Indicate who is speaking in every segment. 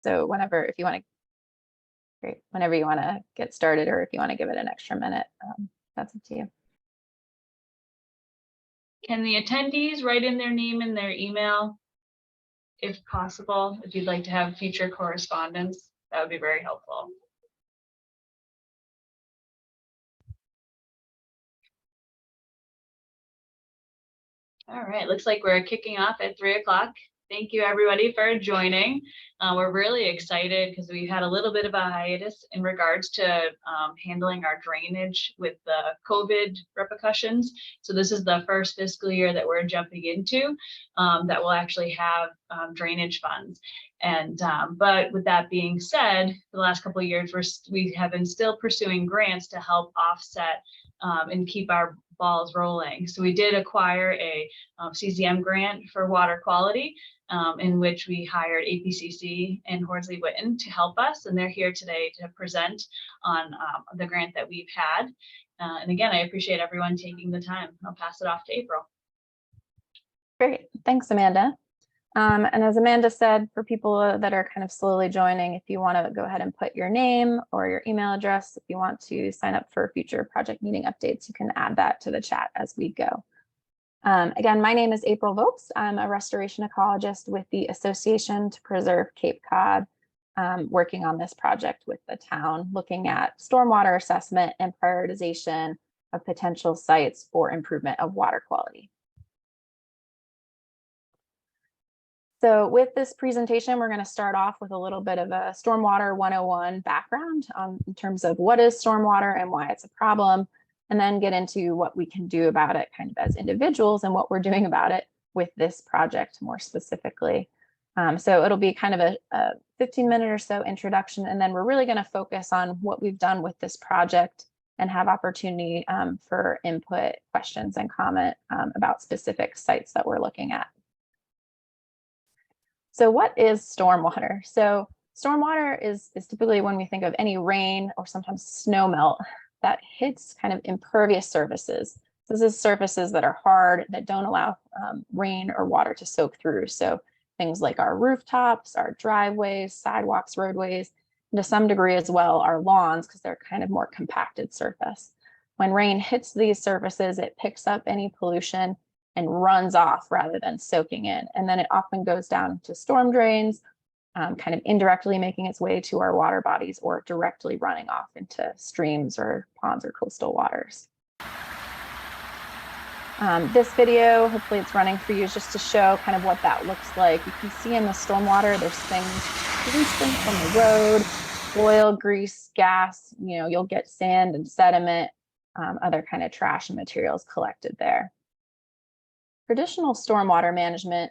Speaker 1: So whenever, if you want to, great, whenever you want to get started, or if you want to give it an extra minute, that's up to you.
Speaker 2: Can the attendees write in their name and their email, if possible, if you'd like to have future correspondence? That would be very helpful. All right, looks like we're kicking off at 3 o'clock. Thank you everybody for joining. We're really excited because we had a little bit of a hiatus in regards to handling our drainage with the COVID repercussions. So this is the first fiscal year that we're jumping into that will actually have drainage funds. And but with that being said, the last couple of years we have been still pursuing grants to help offset and keep our balls rolling. So we did acquire a CCM grant for water quality, in which we hired APCC and Horsley Witten to help us, and they're here today to present on the grant that we've had. And again, I appreciate everyone taking the time. I'll pass it off to April.
Speaker 1: Great, thanks, Amanda. And as Amanda said, for people that are kind of slowly joining, if you want to go ahead and put your name or your email address, if you want to sign up for future project meeting updates, you can add that to the chat as we go. Again, my name is April Vokes. I'm a restoration ecologist with the Association to Preserve Cape Cod, working on this project with the town, looking at stormwater assessment and prioritization of potential sites for improvement of water quality. So with this presentation, we're going to start off with a little bit of a Stormwater 101 background in terms of what is stormwater and why it's a problem, and then get into what we can do about it kind of as individuals and what we're doing about it with this project more specifically. So it'll be kind of a 15-minute or so introduction, and then we're really going to focus on what we've done with this project and have opportunity for input, questions, and comment about specific sites that we're looking at. So what is stormwater? So stormwater is typically when we think of any rain or sometimes snow melt that hits kind of impervious surfaces. This is surfaces that are hard, that don't allow rain or water to soak through. So things like our rooftops, our driveways, sidewalks, roadways, and to some degree as well, our lawns, because they're kind of more compacted surface. When rain hits these surfaces, it picks up any pollution and runs off rather than soaking in. And then it often goes down to storm drains, kind of indirectly making its way to our water bodies or directly running off into streams or ponds or coastal waters. This video, hopefully it's running for you, is just to show kind of what that looks like. You can see in the stormwater, there's things instant from the road, oil, grease, gas, you'll get sand and sediment, other kind of trash and materials collected there. Traditional stormwater management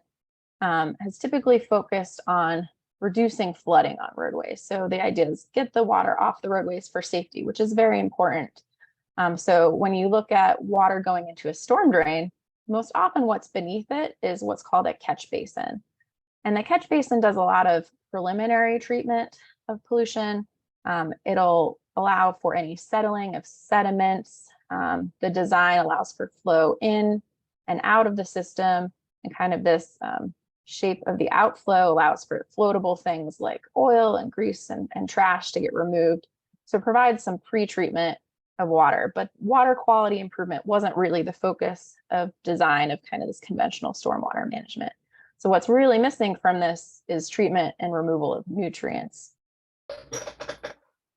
Speaker 1: has typically focused on reducing flooding on roadways. So the idea is get the water off the roadways for safety, which is very important. So when you look at water going into a storm drain, most often what's beneath it is what's called a catch basin. And the catch basin does a lot of preliminary treatment of pollution. It'll allow for any settling of sediments. The design allows for flow in and out of the system, and kind of this shape of the outflow allows for floatable things like oil and grease and trash to get removed. So it provides some pre-treatment of water, but water quality improvement wasn't really the focus of design of kind of this conventional stormwater management. So what's really missing from this is treatment and removal of nutrients.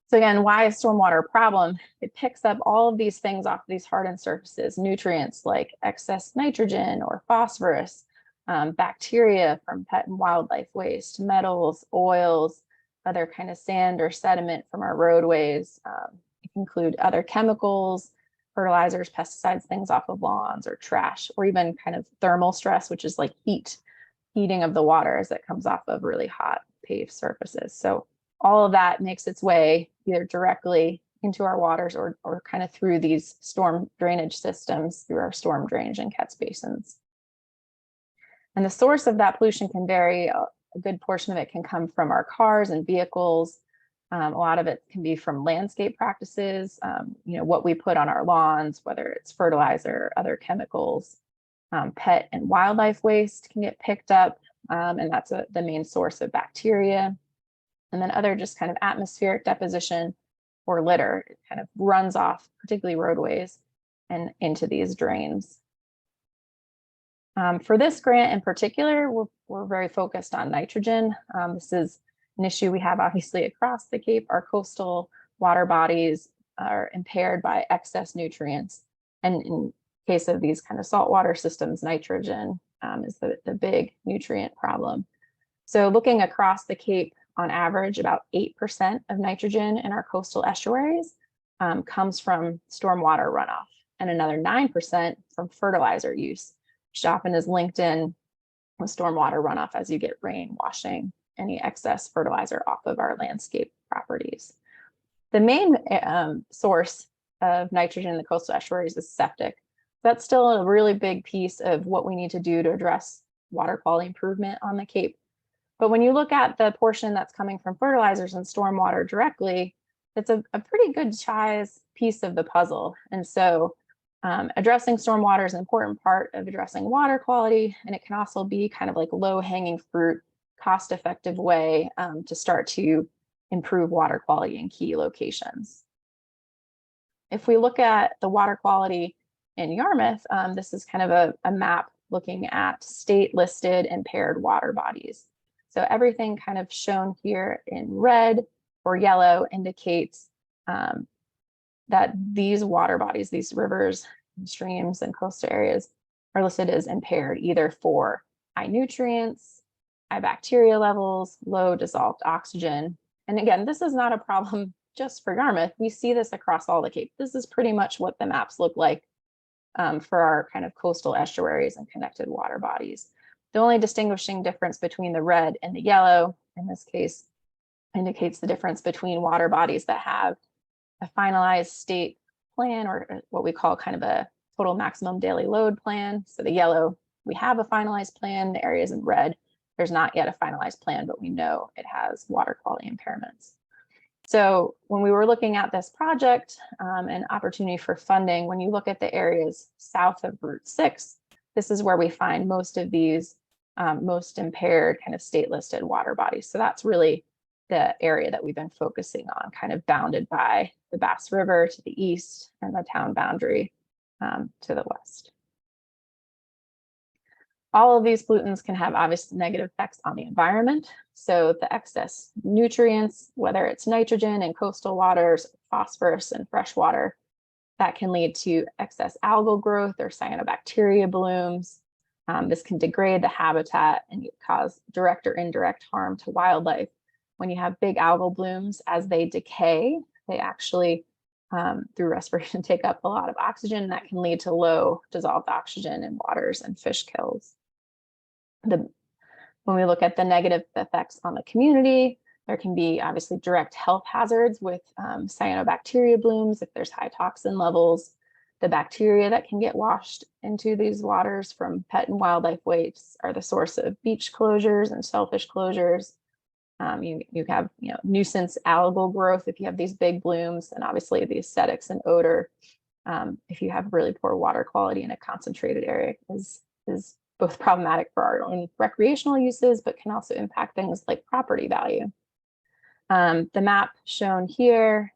Speaker 1: So again, why is stormwater a problem? It picks up all of these things off these hardened surfaces, nutrients like excess nitrogen or phosphorus, bacteria from pet and wildlife waste, metals, oils, other kind of sand or sediment from our roadways. It can include other chemicals, fertilizers, pesticides, things off of lawns or trash, or even kind of thermal stress, which is like heating of the water as it comes off of really hot paved surfaces. So all of that makes its way either directly into our waters or kind of through these storm drainage systems, through our storm drainage and catch basins. And the source of that pollution can vary. A good portion of it can come from our cars and vehicles. A lot of it can be from landscape practices, what we put on our lawns, whether it's fertilizer, other chemicals. Pet and wildlife waste can get picked up, and that's the main source of bacteria. And then other just kind of atmospheric deposition or litter. It kind of runs off, particularly roadways, and into these drains. For this grant in particular, we're very focused on nitrogen. This is an issue we have obviously across the Cape. Our coastal water bodies are impaired by excess nutrients. And in case of these kind of saltwater systems, nitrogen is the big nutrient problem. So looking across the Cape, on average, about 8% of nitrogen in our coastal estuaries comes from stormwater runoff, and another 9% from fertilizer use, which often is linked in with stormwater runoff as you get rain washing any excess fertilizer off of our landscape properties. The main source of nitrogen in the coastal estuaries is septic. That's still a really big piece of what we need to do to address water quality improvement on the Cape. But when you look at the portion that's coming from fertilizers and stormwater directly, it's a pretty good size piece of the puzzle. And so addressing stormwater is an important part of addressing water quality, and it can also be kind of like low-hanging fruit, cost-effective way to start to improve water quality in key locations. If we look at the water quality in Yarmouth, this is kind of a map looking at state-listed impaired water bodies. So everything kind of shown here in red or yellow indicates that these water bodies, these rivers, and streams, and coastal areas are listed as impaired, either for high nutrients, high bacteria levels, low dissolved oxygen. And again, this is not a problem just for Yarmouth. We see this across all the Cape. This is pretty much what the maps look like for our kind of coastal estuaries and connected water bodies. The only distinguishing difference between the red and the yellow, in this case, indicates the difference between water bodies that have a finalized state plan, or what we call kind of a total maximum daily load plan. So the yellow, we have a finalized plan. The areas in red, there's not yet a finalized plan, but we know it has water quality impairments. So when we were looking at this project and opportunity for funding, when you look at the areas south of Route 6, this is where we find most of these most impaired kind of state listed water bodies. So that's really the area that we've been focusing on, kind of bounded by the Bass River to the east and the town boundary to the west. All of these pollutants can have obvious negative effects on the environment. So the excess nutrients, whether it's nitrogen in coastal waters, phosphorus in fresh water, that can lead to excess algal growth or cyanobacteria blooms. This can degrade the habitat and cause direct or indirect harm to wildlife. When you have big algal blooms, as they decay, they actually, through respiration, take up a lot of oxygen. That can lead to low dissolved oxygen in waters and fish kills. When we look at the negative effects on the community, there can be obviously direct health hazards with cyanobacteria blooms if there's high toxin levels. The bacteria that can get washed into these waters from pet and wildlife waste are the source of beach closures and shellfish closures. You have nuisance algal growth if you have these big blooms, and obviously the aesthetics and odor if you have really poor water quality in a concentrated area is both problematic for our own recreational uses, but can also impact things like property value. The map shown here,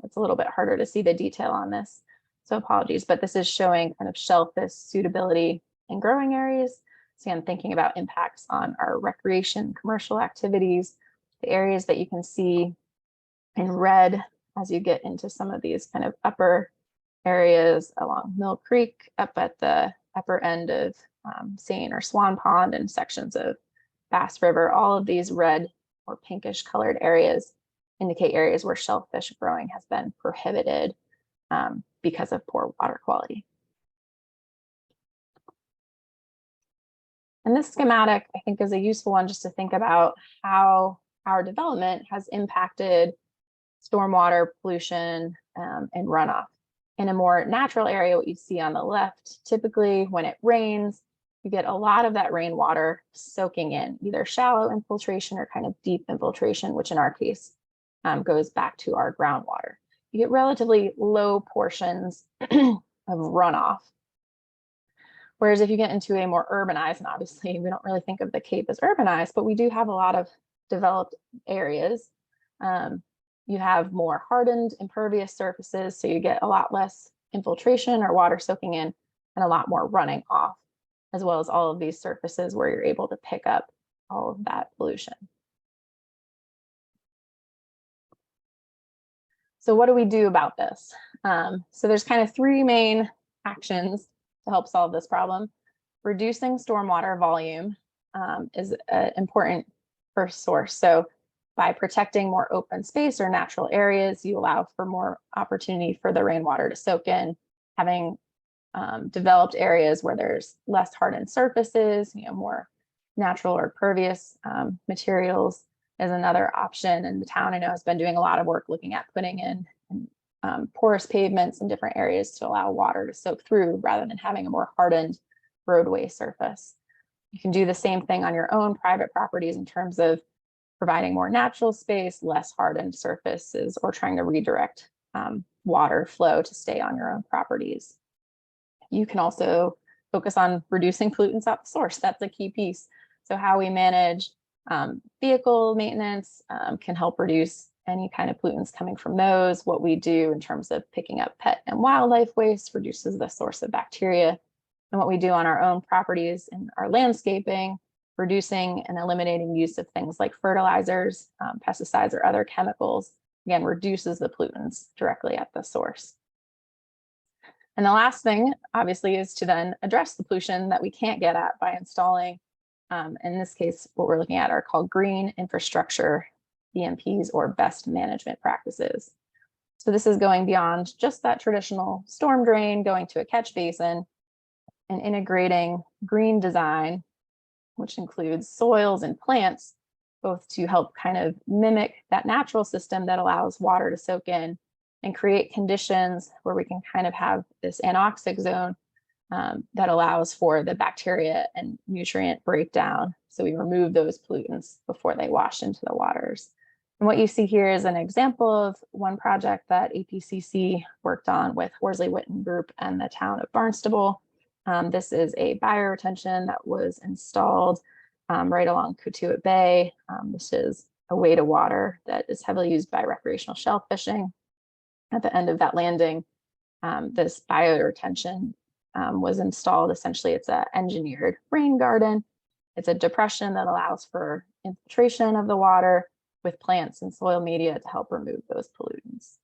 Speaker 1: it's a little bit harder to see the detail on this, so apologies, but this is showing kind of shellfish suitability in growing areas. So I'm thinking about impacts on our recreation, commercial activities, the areas that you can see in red as you get into some of these kind of upper areas along Mill Creek, up at the upper end of Seine or Swan Pond, and sections of Bass River. All of these red or pinkish colored areas indicate areas where shellfish growing has been prohibited because of poor water quality. And this schematic, I think, is a useful one just to think about how our development has impacted stormwater pollution and runoff. In a more natural area, what you see on the left, typically when it rains, you get a lot of that rainwater soaking in, either shallow infiltration or kind of deep infiltration, which in our case goes back to our groundwater. You get relatively low portions of runoff. Whereas if you get into a more urbanized, and obviously we don't really think of the Cape as urbanized, but we do have a lot of developed areas, you have more hardened, impervious surfaces, so you get a lot less infiltration or water soaking in and a lot more running off, as well as all of these surfaces where you're able to pick up all of that pollution. So what do we do about this? So there's kind of three main actions to help solve this problem. Reducing stormwater volume is an important first source. So by protecting more open space or natural areas, you allow for more opportunity for the rainwater to soak in. Having developed areas where there's less hardened surfaces, more natural or pervious materials is another option. And the town, I know, has been doing a lot of work looking at putting in porous pavements in different areas to allow water to soak through rather than having a more hardened roadway surface. You can do the same thing on your own private properties in terms of providing more natural space, less hardened surfaces, or trying to redirect water flow to stay on your own properties. You can also focus on reducing pollutants at the source. That's a key piece. So how we manage vehicle maintenance can help reduce any kind of pollutants coming from those. What we do in terms of picking up pet and wildlife waste reduces the source of bacteria. And what we do on our own properties in our landscaping, reducing and eliminating use of things like fertilizers, pesticides, or other chemicals, again, reduces the pollutants directly at the source. And the last thing, obviously, is to then address the pollution that we can't get at by installing, in this case, what we're looking at are called green infrastructure BMPs, or best management practices. So this is going beyond just that traditional storm drain, going to a catch basin and integrating green design, which includes soils and plants, both to help kind of mimic that natural system that allows water to soak in and create conditions where we can kind of have this anoxic zone that allows for the bacteria and nutrient breakdown. So we remove those pollutants before they wash into the waters. And what you see here is an example of one project that APCC worked on with Horsley Witten Group and the town of Barnstable. This is a bioretention that was installed right along Cotuit Bay. This is a way to water that is heavily used by recreational shellfishing. At the end of that landing, this bioretention was installed. Essentially, it's an engineered rain garden. It's a depression that allows for infiltration of the water with plants and soil media to help remove those pollutants.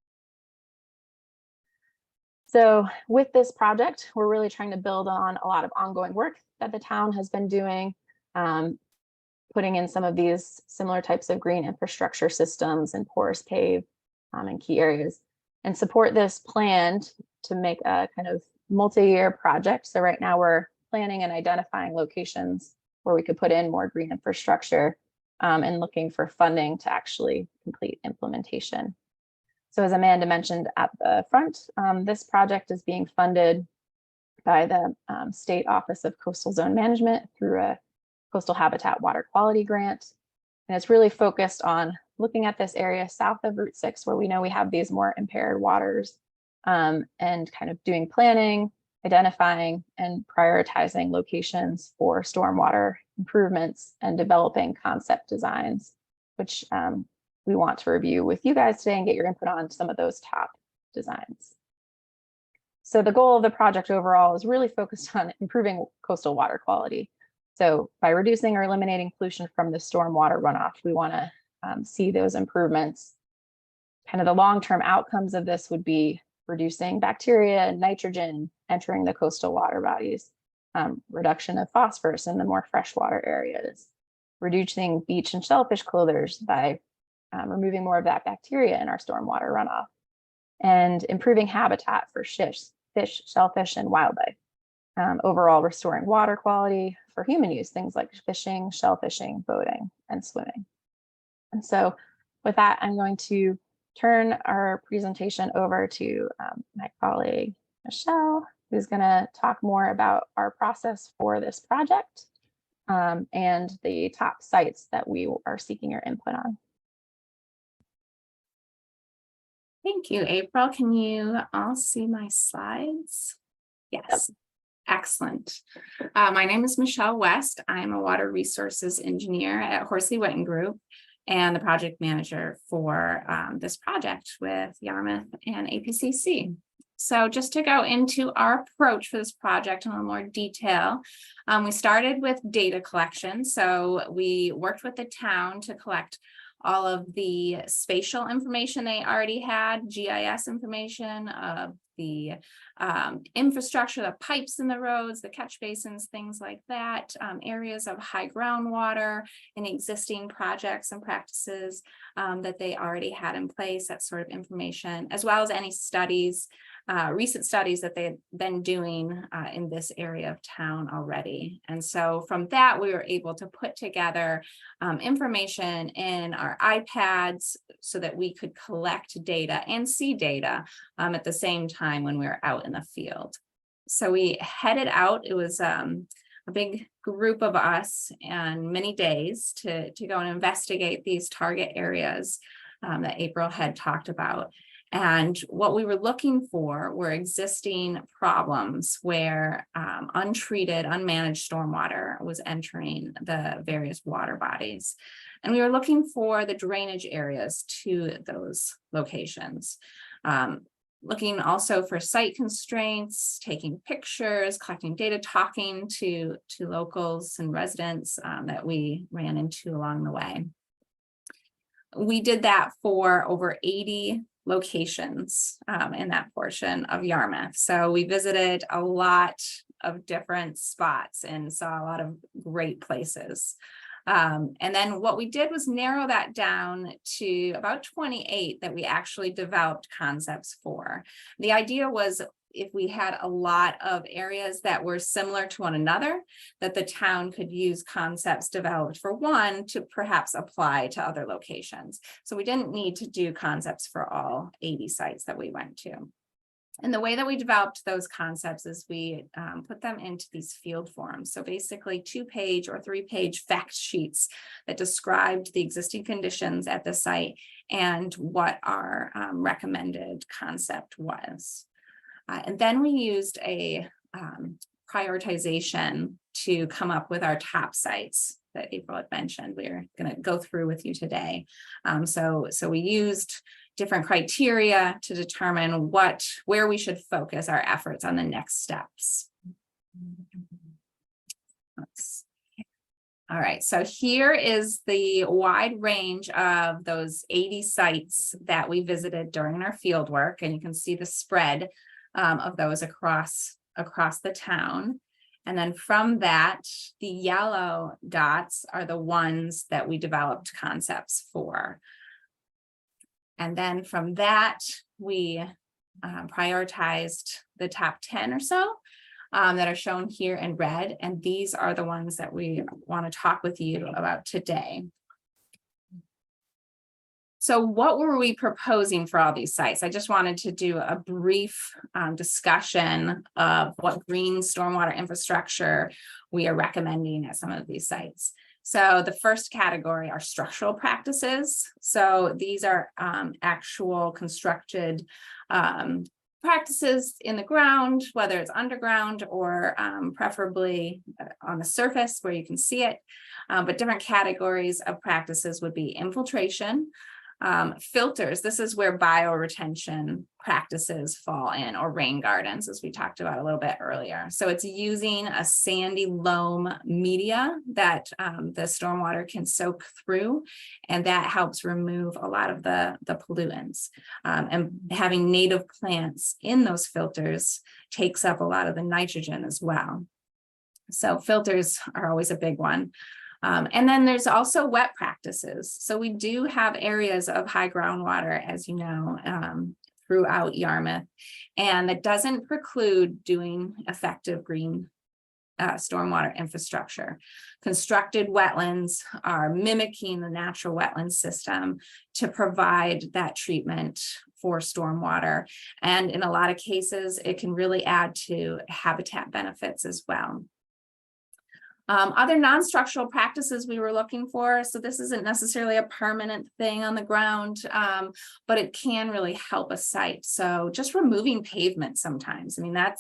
Speaker 1: So with this project, we're really trying to build on a lot of ongoing work that the town has been doing, putting in some of these similar types of green infrastructure systems and porous pave in key areas, and support this plan to make a kind of multi-year project. So right now we're planning and identifying locations where we could put in more green infrastructure and looking for funding to actually complete implementation. So as Amanda mentioned at the front, this project is being funded by the State Office of Coastal Zone Management through a Coastal Habitat Water Quality Grant. And it's really focused on looking at this area south of Route 6, where we know we have these more impaired waters, and kind of doing planning, identifying and prioritizing locations for stormwater improvements and developing concept designs, which we want to review with you guys today and get your input on some of those top designs. So the goal of the project overall is really focused on improving coastal water quality. So by reducing or eliminating pollution from the stormwater runoff, we want to see those improvements. Kind of the long-term outcomes of this would be reducing bacteria and nitrogen entering the coastal water bodies, reduction of phosphorus in the more freshwater areas, reducing beach and shellfish clothers by removing more of that bacteria in our stormwater runoff, and improving habitat for fish, shellfish, and wildlife. Overall, restoring water quality for human use, things like fishing, shellfishing, boating, and swimming. And so with that, I'm going to turn our presentation over to my colleague, Michelle, who's going to talk more about our process for this project and the top sites that we are seeking your input on.
Speaker 3: Thank you, April. Can you all see my slides? Yes. Yep. Excellent. My name is Michelle West. I'm a water resources engineer at Horsley Witten Group, and the project manager for this project with Yarmouth and APCC. So just to go into our approach for this project in a little more detail, we started with data collection. So we worked with the town to collect all of the spatial information they already had, GIS information of the infrastructure, the pipes in the roads, the catch basins, things like that, areas of high groundwater and existing projects and practices that they already had in place, that sort of information, as well as any studies, recent studies that they had been doing in this area of town already. And so from that, we were able to put together information in our iPads so that we could collect data and see data at the same time when we were out in the field. So we headed out. It was a big group of us and many days to go and investigate these target areas that April had talked about. And what we were looking for were existing problems where untreated, unmanaged stormwater was entering the various water bodies. And we were looking for the drainage areas to those locations. Looking also for site constraints, taking pictures, collecting data, talking to locals and residents that we ran into along the way. We did that for over 80 locations in that portion of Yarmouth. So we visited a lot of different spots and saw a lot of great places. And then what we did was narrow that down to about 28 that we actually developed concepts for. The idea was if we had a lot of areas that were similar to one another, that the town could use concepts developed for one to perhaps apply to other locations. So we didn't need to do concepts for all 80 sites that we went to. And the way that we developed those concepts is we put them into these field forms. So basically 2-page or 3-page fact sheets that described the existing conditions at the site and what our recommended concept was. And then we used a prioritization to come up with our top sites that April had mentioned. We're going to go through with you today. So we used different criteria to determine where we should focus our efforts on the next steps. All right, so here is the wide range of those 80 sites that we visited during our field work, and you can see the spread of those across the town. And then from that, the yellow dots are the ones that we developed concepts for. And then from that, we prioritized the top 10 or so that are shown here in red. And these are the ones that we want to talk with you about today. So what were we proposing for all these sites? I just wanted to do a brief discussion of what green stormwater infrastructure we are recommending at some of these sites. So the first category are structural practices. So these are actual constructed practices in the ground, whether it's underground or preferably on the surface where you can see it. But different categories of practices would be infiltration, filters. This is where bioretention practices fall in, or rain gardens, as we talked about a little bit earlier. So it's using a sandy loam media that the stormwater can soak through, and that helps remove a lot of the pollutants. And having native plants in those filters takes up a lot of the nitrogen as well. So filters are always a big one. And then there's also wet practices. So we do have areas of high groundwater, as you know, throughout Yarmouth, and that doesn't preclude doing effective green stormwater infrastructure. Constructed wetlands are mimicking the natural wetland system to provide that treatment for stormwater. And in a lot of cases, it can really add to habitat benefits as well. Other non-structural practices we were looking for, so this isn't necessarily a permanent thing on the ground, but it can really help a site. So just removing pavement sometimes, I mean, that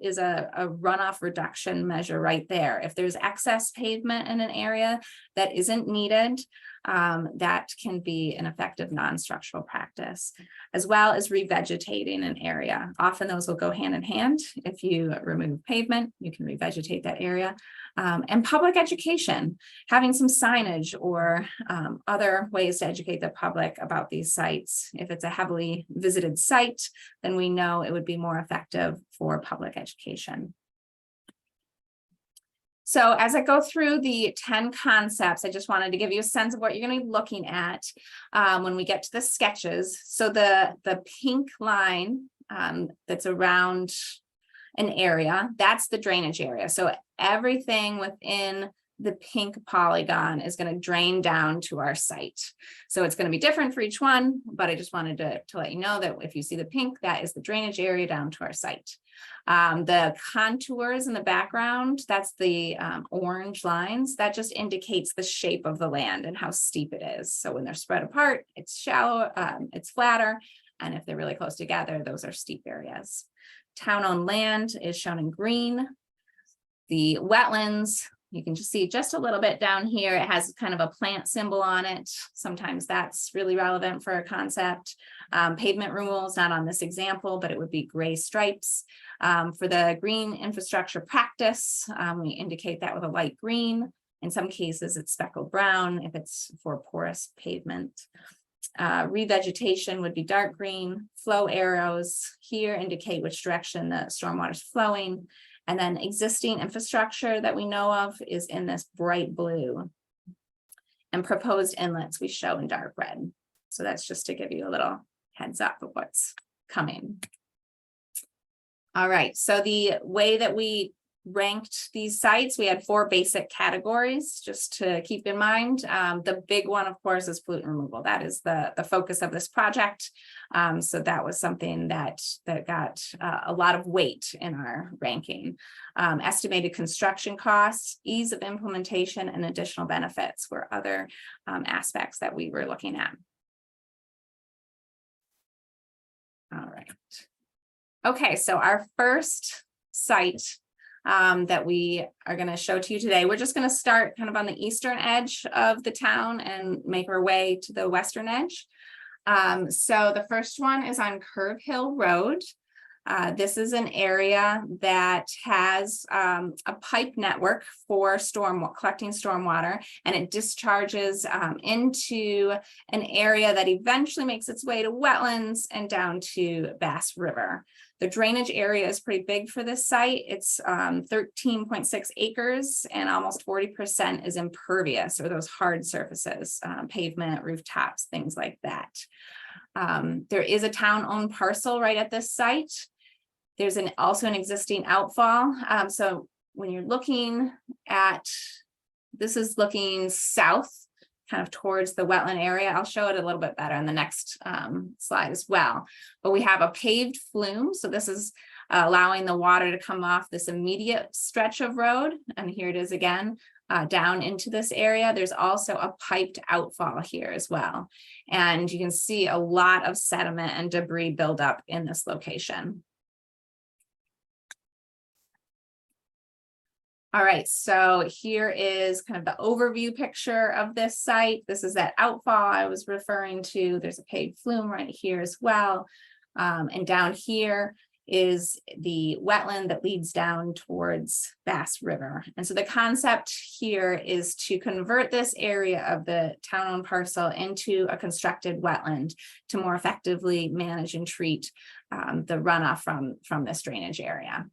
Speaker 3: is a runoff reduction measure right there. If there's excess pavement in an area that isn't needed, that can be an effective non-structural practice, as well as revegetating an area. Often those will go hand in hand. If you remove pavement, you can revegetate that area. And public education, having some signage or other ways to educate the public about these sites. If it's a heavily visited site, then we know it would be more effective for public education. So as I go through the 10 concepts, I just wanted to give you a sense of what you're going to be looking at when we get to the sketches. So the pink line that's around an area, that's the drainage area. So everything within the pink polygon is going to drain down to our site. So it's going to be different for each one, but I just wanted to let you know that if you see the pink, that is the drainage area down to our site. The contours in the background, that's the orange lines, that just indicates the shape of the land and how steep it is. So when they're spread apart, it's shallow, it's flatter. And if they're really close together, those are steep areas. Town-owned land is shown in green. The wetlands, you can just see just a little bit down here. It has kind of a plant symbol on it. Sometimes that's really relevant for a concept. Pavement removal is not on this example, but it would be gray stripes. For the green infrastructure practice, we indicate that with a light green. In some cases, it's speckled brown if it's for porous pavement. Revegetation would be dark green. Flow arrows here indicate which direction the stormwater is flowing. And then existing infrastructure that we know of is in this bright blue. And proposed inlets we show in dark red. So that's just to give you a little heads up of what's coming. All right, so the way that we ranked these sites, we had 4 basic categories just to keep in mind. The big one, of course, is pollutant removal. That is the focus of this project. So that was something that got a lot of weight in our ranking. Estimated construction costs, ease of implementation, and additional benefits were other aspects that we were looking at. All right. Okay, so our first site that we are going to show to you today. We're just going to start kind of on the eastern edge of the town and make our way to the western edge. So the first one is on Curve Hill Road. This is an area that has a pipe network for collecting stormwater, and it discharges into an area that eventually makes its way to wetlands and down to Bass River. The drainage area is pretty big for this site. It's 13.6 acres, and almost 40% is impervious, or those hard surfaces, pavement, rooftops, things like that. There is a town-owned parcel right at this site. There's also an existing outfall. So when you're looking at, this is looking south, kind of towards the wetland area. I'll show it a little bit better in the next slide as well. But we have a paved flume. So this is allowing the water to come off this immediate stretch of road. And here it is again, down into this area. There's also a piped outfall here as well. And you can see a lot of sediment and debris buildup in this location. All right, so here is kind of the overview picture of this site. This is that outfall I was referring to. There's a paved flume right here as well. And down here is the wetland that leads down towards Bass River. And so the concept here is to convert this area of the town-owned parcel into a constructed wetland to more effectively manage and treat the runoff from this drainage area.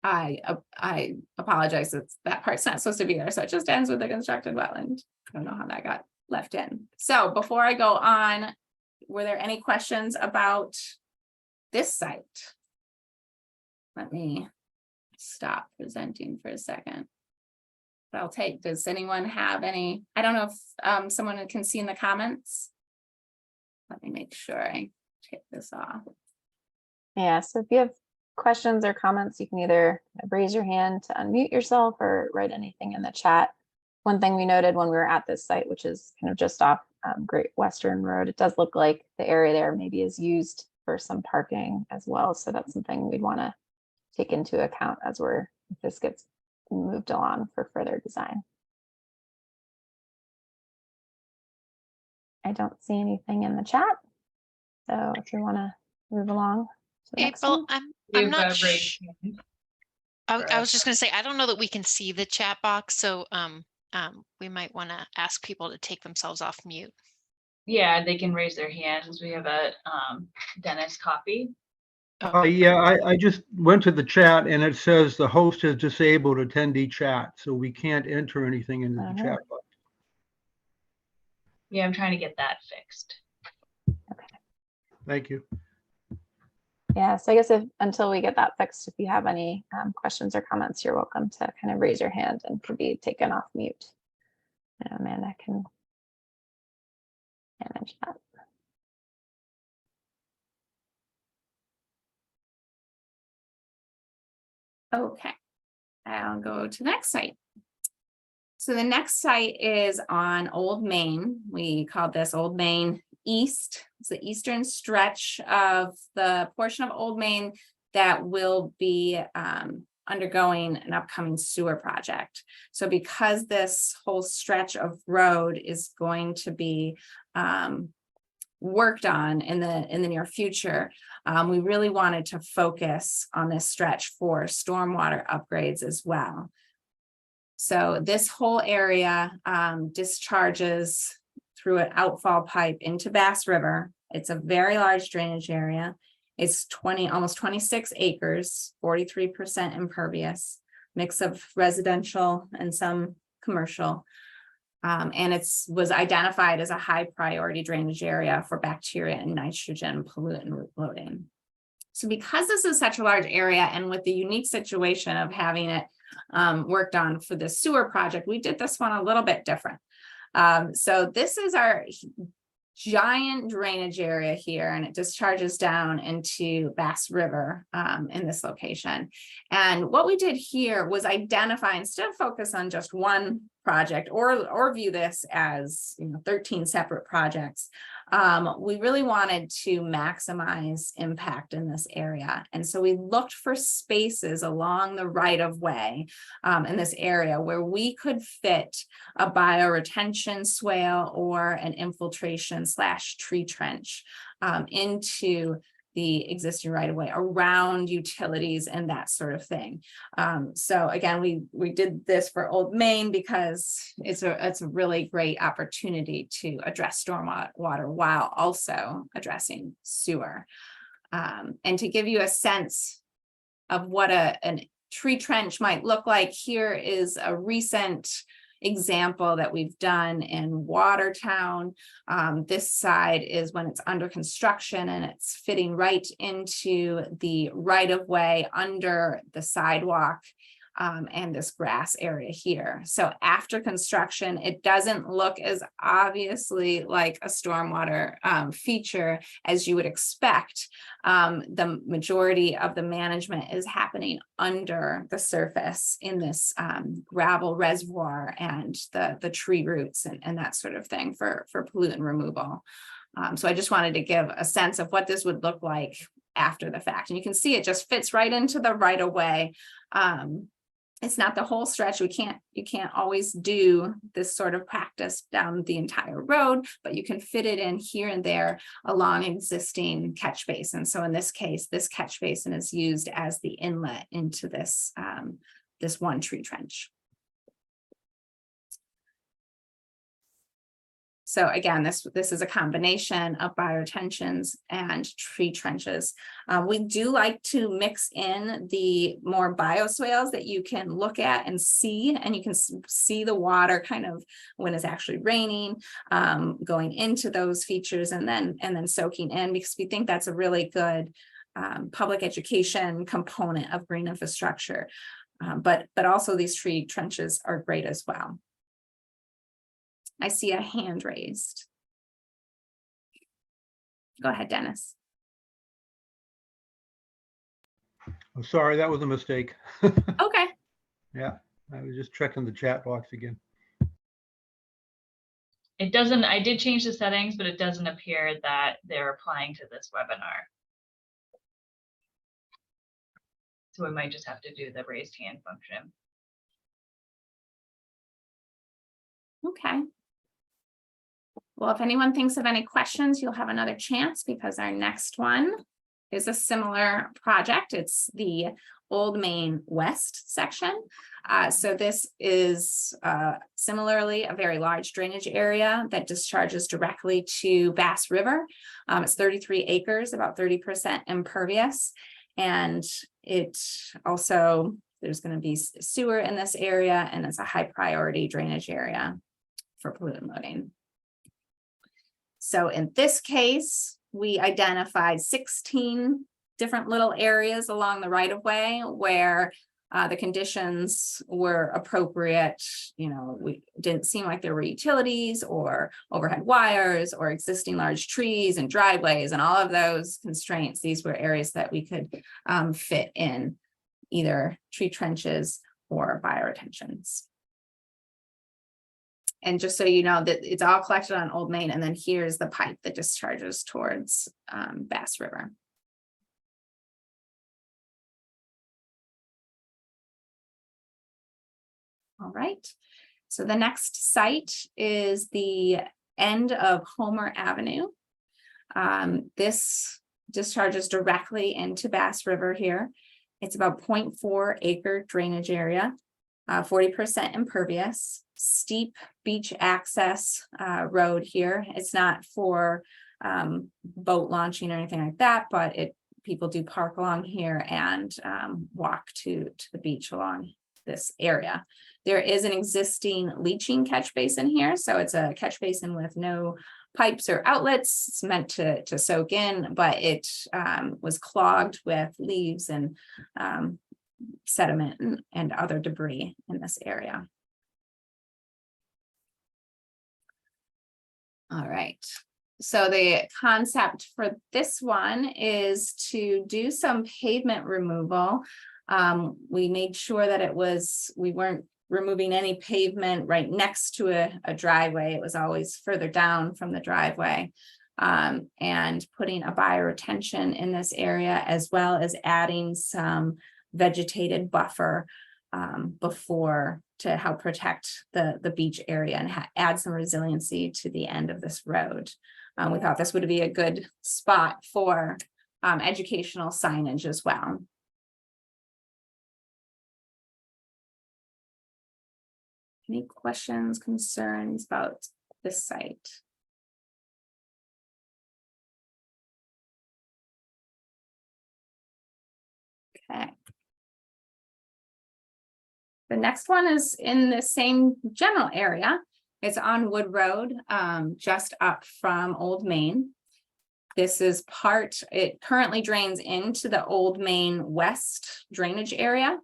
Speaker 3: I apologize, that part's not supposed to be there, so it just ends with the constructed wetland. I don't know how that got left in. So before I go on, were there any questions about this site? Let me stop presenting for a second. But I'll take, does anyone have any? I don't know if someone can see in the comments. Let me make sure I take this off.
Speaker 1: Yeah, so if you have questions or comments, you can either raise your hand to unmute yourself or write anything in the chat. One thing we noted when we were at this site, which is kind of just off Great Western Road, it does look like the area there maybe is used for some parking as well. So that's something we'd want to take into account as if this gets moved along for further design. I don't see anything in the chat. So if you want to move along to the next
Speaker 4: April,
Speaker 1: one.
Speaker 4: I'm not
Speaker 2: raised
Speaker 4: sh-
Speaker 2: hand.
Speaker 4: I was just going to say, I don't know that we can see the chat box, so we might want to ask people to take themselves off mute.
Speaker 2: Yeah, they can raise their hands. We have a Dennis copy.
Speaker 5: Yeah, I just went to the chat and it says the host has disabled attendee chat, so we can't enter anything into the chat box.
Speaker 2: Yeah, I'm trying to get that fixed.
Speaker 5: Thank you.
Speaker 1: Yeah, so I guess until we get that fixed, if you have any questions or comments, you're welcome to kind of raise your hand and be taken off mute. And Amanda can manage that.
Speaker 3: Okay, I'll go to the next site. So the next site is on Old Main. We call this Old Main East. It's the eastern stretch of the portion of Old Main that will be undergoing an upcoming sewer project. So because this whole stretch of road is going to be worked on in the near future, we really wanted to focus on this stretch for stormwater upgrades as well. So this whole area discharges through an outfall pipe into Bass River. It's a very large drainage area. It's almost 26 acres, 43% impervious, mix of residential and some commercial. And was identified as a high priority drainage area for bacteria and nitrogen pollutant loading. So because this is such a large area and with the unique situation of having it worked on for the sewer project, we did this one a little bit different. So this is our giant drainage area here, and it discharges down into Bass River in this location. And what we did here was identify, instead of focus on just one project or view this as 13 separate projects, we really wanted to maximize impact in this area. And so we looked for spaces along the right of way in this area where we could fit a bioretention swale or an infiltration / tree trench into the existing right of way around utilities and that sort of thing. So again, we did this for Old Main because it's a really great opportunity to address stormwater while also addressing sewer. And to give you a sense of what a tree trench might look like, here is a recent example that we've done in Watertown. This side is when it's under construction and it's fitting right into the right of way under the sidewalk and this grass area here. So after construction, it doesn't look as obviously like a stormwater feature as you would expect. The majority of the management is happening under the surface in this gravel reservoir and the tree roots and that sort of thing for pollutant removal. So I just wanted to give a sense of what this would look like after the fact. And you can see it just fits right into the right of way. It's not the whole stretch. You can't always do this sort of practice down the entire road, but you can fit it in here and there along existing catch basins. So in this case, this catch basin is used as the inlet into this, this one tree trench. So again, this is a combination of bioretentions and tree trenches. We do like to mix in the more bioswales that you can look at and see, and you can see the water kind of when it's actually raining, going into those features and then soaking in, because we think that's a really good public education component of green infrastructure. But also these tree trenches are great as well. I see a hand raised. Go ahead, Dennis.
Speaker 5: I'm sorry, that was a mistake.
Speaker 3: Okay.
Speaker 5: Yeah, I was just checking the chat box again.
Speaker 2: It doesn't, I did change the settings, but it doesn't appear that they're applying to this webinar. So we might just have to do the raised hand function.
Speaker 3: Okay. Well, if anyone thinks of any questions, you'll have another chance because our next one is a similar project. It's the Old Main West section. So this is similarly a very large drainage area that discharges directly to Bass River. It's 33 acres, about 30% impervious. And it also, there's going to be sewer in this area, and it's a high priority drainage area for pollutant loading. So in this case, we identified 16 different little areas along the right of way where the conditions were appropriate. You know, we didn't seem like there were utilities or overhead wires or existing large trees and driveways and all of those constraints. These were areas that we could fit in either tree trenches or bioretentions. And just so you know that it's all collected on Old Main, and then here's the pipe that discharges towards Bass River. All right, so the next site is the end of Homer Avenue. This discharges directly into Bass River here. It's about 0.4 acre drainage area, 40% impervious, steep beach access road here. It's not for boat launching or anything like that, but people do park along here and walk to the beach along this area. There is an existing leaching catch basin here. So it's a catch basin with no pipes or outlets. It's meant to soak in, but it was clogged with leaves and sediment and other debris in this area. All right. So the concept for this one is to do some pavement removal. We made sure that we weren't removing any pavement right next to a driveway. It was always further down from the driveway. And putting a bioretention in this area, as well as adding some vegetated buffer before to help protect the beach area and add some resiliency to the end of this road. We thought this would be a good spot for educational signage as well. Any questions, concerns about this site? Okay. The next one is in the same general area. It's on Wood Road, just up from Old Main. This is it currently drains into the Old Main West drainage area,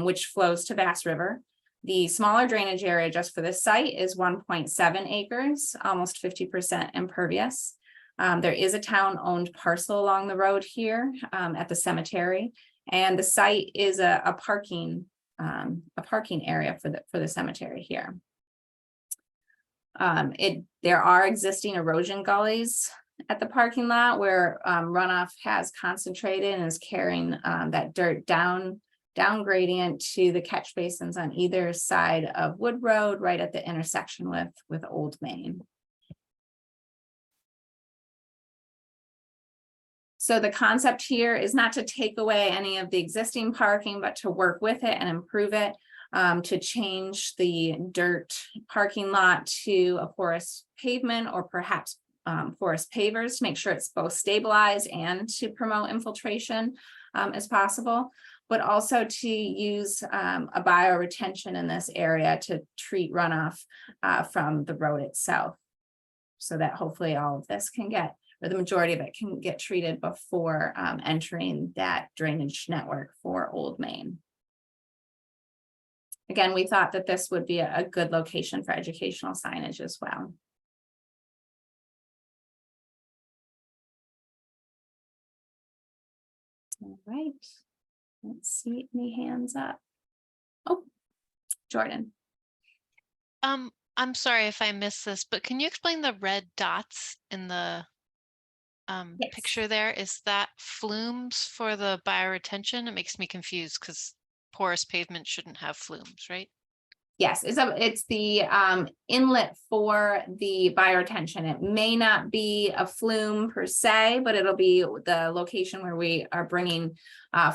Speaker 3: which flows to Bass River. The smaller drainage area just for this site is 1.7 acres, almost 50% impervious. There is a town-owned parcel along the road here at the cemetery, and the site is a parking area for the cemetery here. There are existing erosion gullies at the parking lot where runoff has concentrated and is carrying that dirt down gradient to the catch basins on either side of Wood Road, right at the intersection with Old Main. So the concept here is not to take away any of the existing parking, but to work with it and improve it, to change the dirt parking lot to a porous pavement or perhaps porous pavers to make sure it's both stabilized and to promote infiltration as possible, but also to use a bioretention in this area to treat runoff from the road itself, so that hopefully all of this can get, or the majority of it can get treated before entering that drainage network for Old Main. Again, we thought that this would be a good location for educational signage as well. All right, let's see any hands up. Oh, Jordan.
Speaker 4: I'm sorry if I missed this, but can you explain the red dots in the
Speaker 3: Yes.
Speaker 4: picture there? Is that flumes for the bioretention? It makes me confused because porous pavement shouldn't have flumes, right?
Speaker 3: Yes, it's the inlet for the bioretention. It may not be a flume per se, but it'll be the location where we are bringing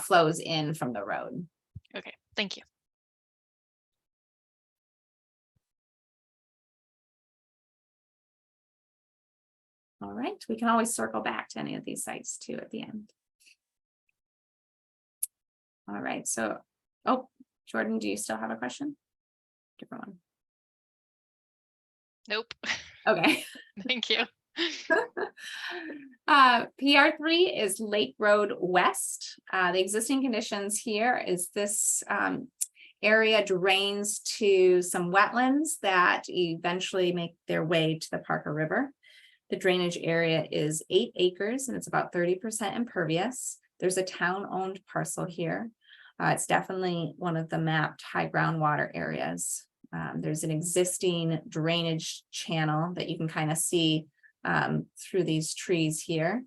Speaker 3: flows in from the road.
Speaker 4: Okay, thank you.
Speaker 3: All right, we can always circle back to any of these sites too at the end. All right, so, oh, Jordan, do you still have a question? Different one.
Speaker 4: Nope.
Speaker 3: Okay.
Speaker 4: Thank you.
Speaker 3: PR3 is Lake Road West. The existing conditions here is this area drains to some wetlands that eventually make their way to the Parker River. The drainage area is 8 acres and it's about 30% impervious. There's a town-owned parcel here. It's definitely one of the mapped high groundwater areas. There's an existing drainage channel that you can kind of see through these trees here.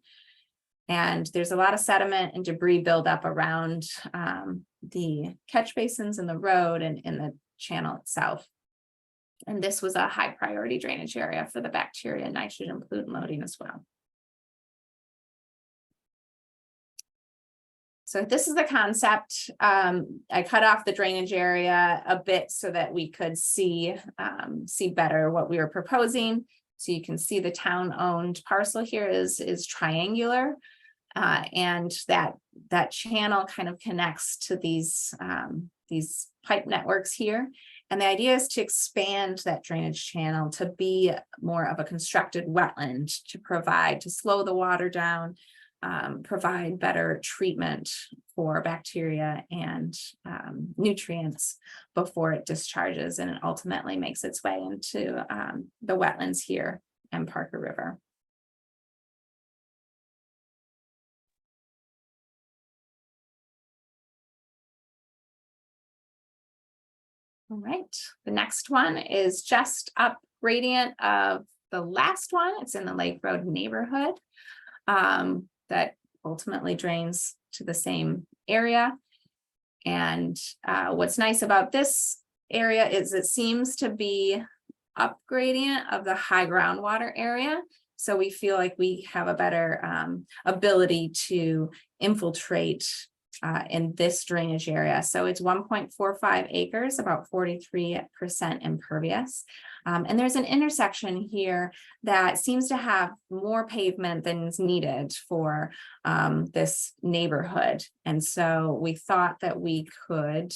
Speaker 3: And there's a lot of sediment and debris buildup around the catch basins in the road and in the channel itself. And this was a high priority drainage area for the bacteria and nitrogen pollutant loading as well. So this is the concept. I cut off the drainage area a bit so that we could see better what we were proposing. So you can see the town-owned parcel here is triangular, and that channel kind of connects to these pipe networks here. And the idea is to expand that drainage channel to be more of a constructed wetland to slow the water down, provide better treatment for bacteria and nutrients before it discharges and it ultimately makes its way into the wetlands here and Parker River. All right, the next one is just up gradient of the last one. It's in the Lake Road neighborhood. That ultimately drains to the same area. And what's nice about this area is it seems to be up gradient of the high groundwater area. So we feel like we have a better ability to infiltrate in this drainage area. So it's 1.45 acres, about 43% impervious. And there's an intersection here that seems to have more pavement than is needed for this neighborhood. And so we thought that we could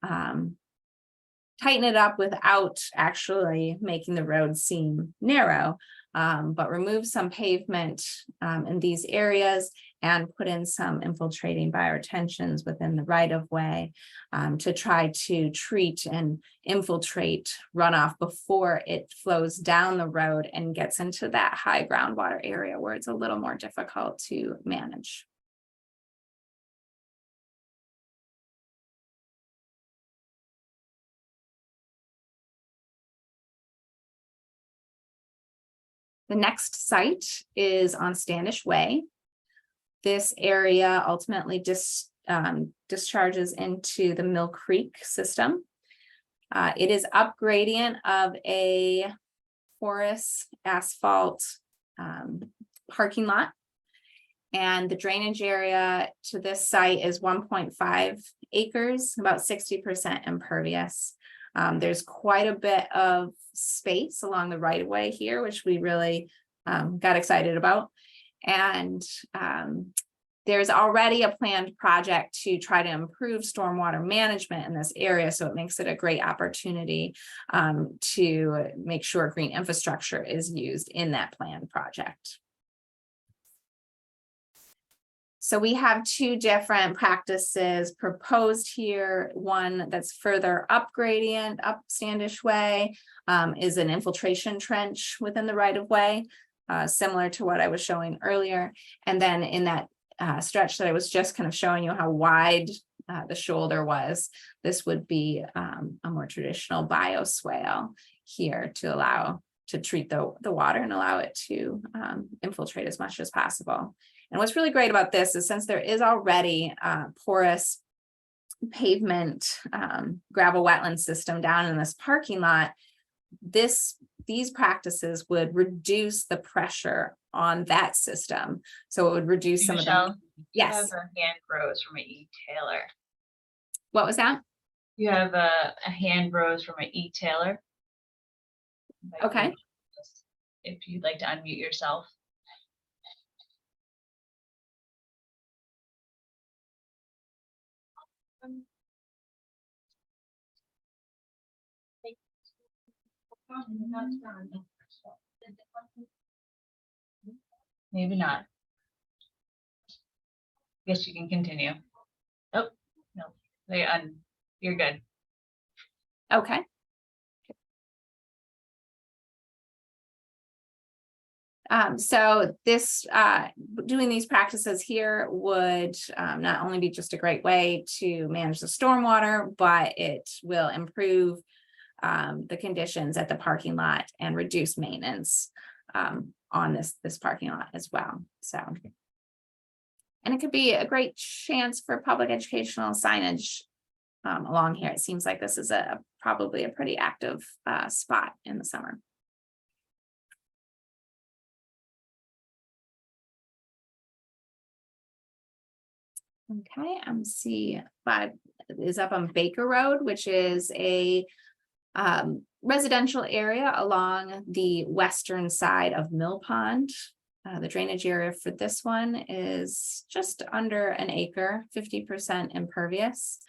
Speaker 3: tighten it up without actually making the road seem narrow, but remove some pavement in these areas and put in some infiltrating bioretentions within the right-of-way to try to treat and infiltrate runoff before it flows down the road and gets into that high groundwater area where it's a little more difficult to manage. The next site is on Standish Way. This area ultimately discharges into the Mill Creek system. It is up gradient of a porous asphalt parking lot. And the drainage area to this site is 1.5 acres, about 60% impervious. There's quite a bit of space along the right of way here, which we really got excited about. And there's already a planned project to try to improve stormwater management in this area. So it makes it a great opportunity to make sure green infrastructure is used in that planned project. So we have two different practices proposed here. One that's further up gradient, up Standish Way, is an infiltration trench within the right of way, similar to what I was showing earlier. And then in that stretch that I was just kind of showing you how wide the shoulder was, this would be a more traditional bioswale here to allow to treat the water and allow it to infiltrate as much as possible. And what's really great about this is since there is already porous pavement gravel wetland system down in this parking lot, these practices would reduce the pressure on that system. So it would reduce some
Speaker 2: Michelle,
Speaker 3: of the,
Speaker 2: you
Speaker 3: yes.
Speaker 2: have a hand rose from an e-tailer.
Speaker 3: What was that?
Speaker 2: You have a hand rose from an e-tailer.
Speaker 3: Okay.
Speaker 2: If you'd like to unmute yourself. Maybe not. Guess you can continue. Oh, no, you're good.
Speaker 3: Okay. So this, doing these practices here would not only be just a great way to manage the stormwater, but it will improve the conditions at the parking lot and reduce maintenance on this parking lot as well. So, and it could be a great chance for public educational signage along here. It seems like this is probably a pretty active spot in the summer. Okay, C5 is up on Baker Road, which is a residential area along the western side of Mill Pond. The drainage area for this one is just under an acre, 50% impervious.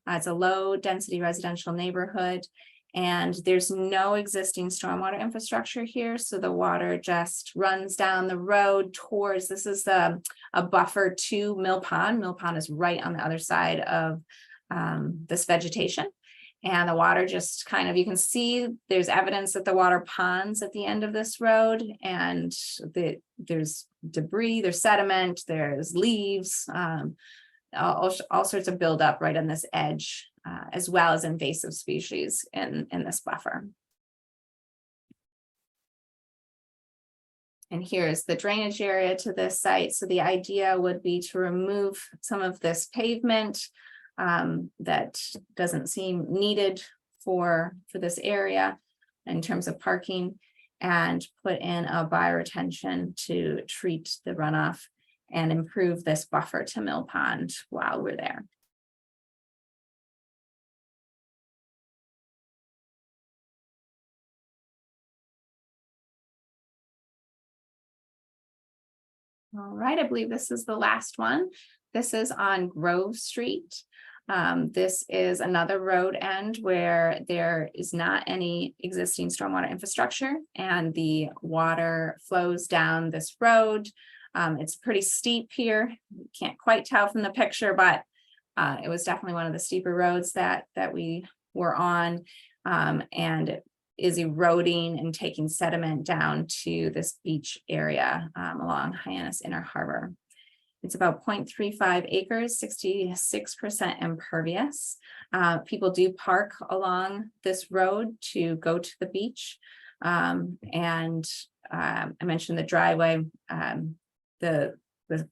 Speaker 3: It's a low density residential neighborhood, and there's no existing stormwater infrastructure here. So the water just runs down the road towards, this is a buffer to Mill Pond. Mill Pond is right on the other side of this vegetation. And the water just kind of, you can see there's evidence that the water ponds at the end of this road, and there's debris, there's sediment, there's leaves, all sorts of buildup right on this edge, as well as invasive species in this buffer. And here's the drainage area to this site. So the idea would be to remove some of this pavement that doesn't seem needed for this area in terms of parking, and put in a bioretention to treat the runoff and improve this buffer to Mill Pond while we're there. All right, I believe this is the last one. This is on Grove Street. This is another road end where there is not any existing stormwater infrastructure, and the water flows down this road. It's pretty steep here. You can't quite tell from the picture, but it was definitely one of the steeper roads that we were on, and it is eroding and taking sediment down to this beach area along Hyannis Inner Harbor. It's about 0.35 acres, 66% impervious. People do park along this road to go to the beach. And I mentioned the driveway. The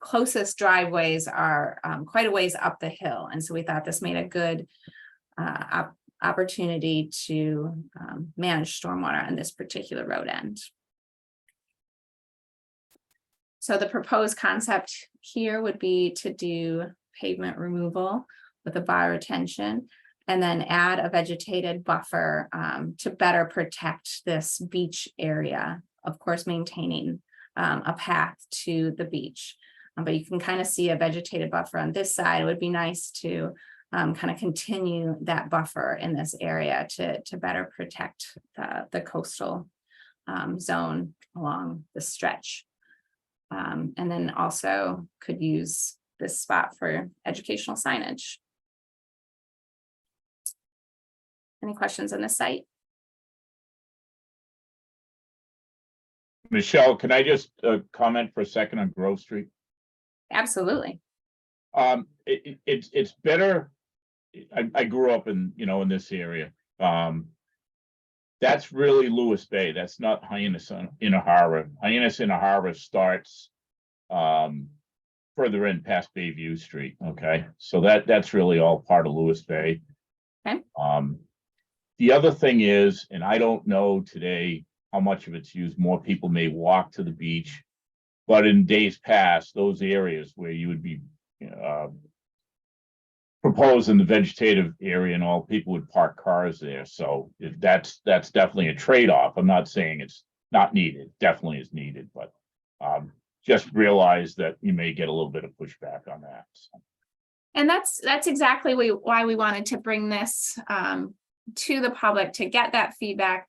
Speaker 3: closest driveways are quite a ways up the hill. And so we thought this made a good opportunity to manage stormwater on this particular road end. So the proposed concept here would be to do pavement removal with a bioretention, and then add a vegetated buffer to better protect this beach area, of course, maintaining a path to the beach. But you can kind of see a vegetated buffer on this side. It would be nice to kind of continue that buffer in this area to better protect the coastal zone along the stretch. And then also could use this spot for educational signage. Any questions on this site?
Speaker 6: Michelle, can I just comment for a second on Grove Street?
Speaker 3: Absolutely.
Speaker 6: It's better. I grew up in this area. That's really Lewis Bay. That's not Hyannis Inner Harbor. Hyannis Inner Harbor starts further in past Bayview Street. Okay, so that's really all part of Lewis Bay.
Speaker 3: Okay.
Speaker 6: The other thing is, and I don't know today how much of it's used, more people may walk to the beach, but in days past, those areas where you would be proposed in the vegetative area and all, people would park cars there. So that's definitely a trade-off. I'm not saying it's not needed, definitely is needed, but just realize that you may get a little bit of pushback on that. So.
Speaker 3: And that's exactly why we wanted to bring this to the public, to get that feedback.